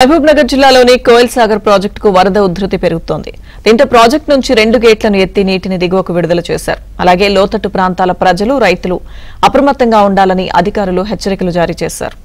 మహబూబ్నగర్ జిల్లాలోని కోయల్ సాగర్ ప్రాజెక్టుకు వరద ఉధృతి పెరుగుతోంది. దీంతో ప్రాజెక్టు నుంచి 2 గేట్లను ఎత్తి నీటిని దిగువకు విడుదల చేశారు. అలాగే లోతట్టు ప్రాంతాల ప్రజలు, రైతులు అప్రమత్తంగా ఉండాలని అధికారులు హెచ్చరికలు జారీ చేశారు.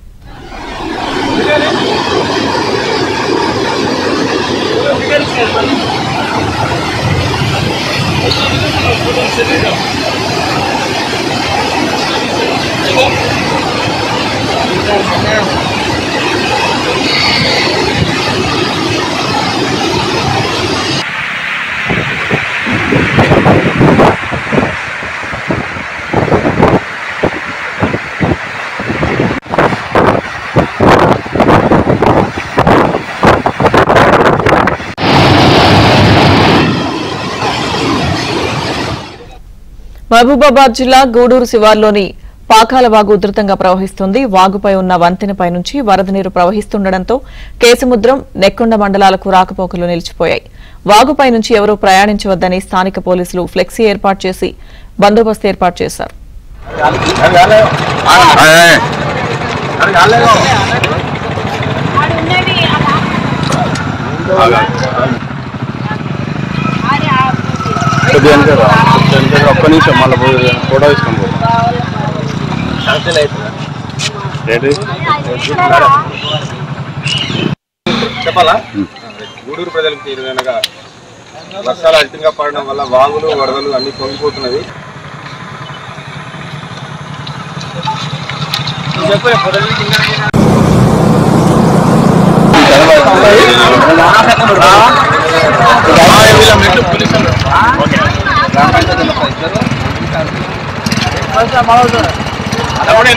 మహబూబాబాద్ జిల్లా గూడూరు శివార్లోని పాకాలవాగు ఉధృతంగా ప్రవహిస్తుంది. వాగుపై ఉన్న వంతెనపై నుంచి వరద నీరు ప్రవహిస్తుండటంతో కేసముద్రం, నెక్కొండ మండలాలకు రాకపోకలు నిలిచిపోయాయి. వాగుపై నుంచి ఎవరూ ప్రయాణించవద్దని స్థానిక పోలీసులు ఫ్లెక్సీ ఏర్పాటు చేసి బందోబస్తు ఏర్పాటు చేశారు. ఒక్క నిమిషం మళ్ళీ ఫోటో తీసుకొని చెప్పాలా. గూడూరు ప్రజలకు ఏదైనా వర్షాలు అధికంగా పడడం వల్ల వాగులు, వరదలు అన్ని పొంగిపోతున్నవి. అలా కూడా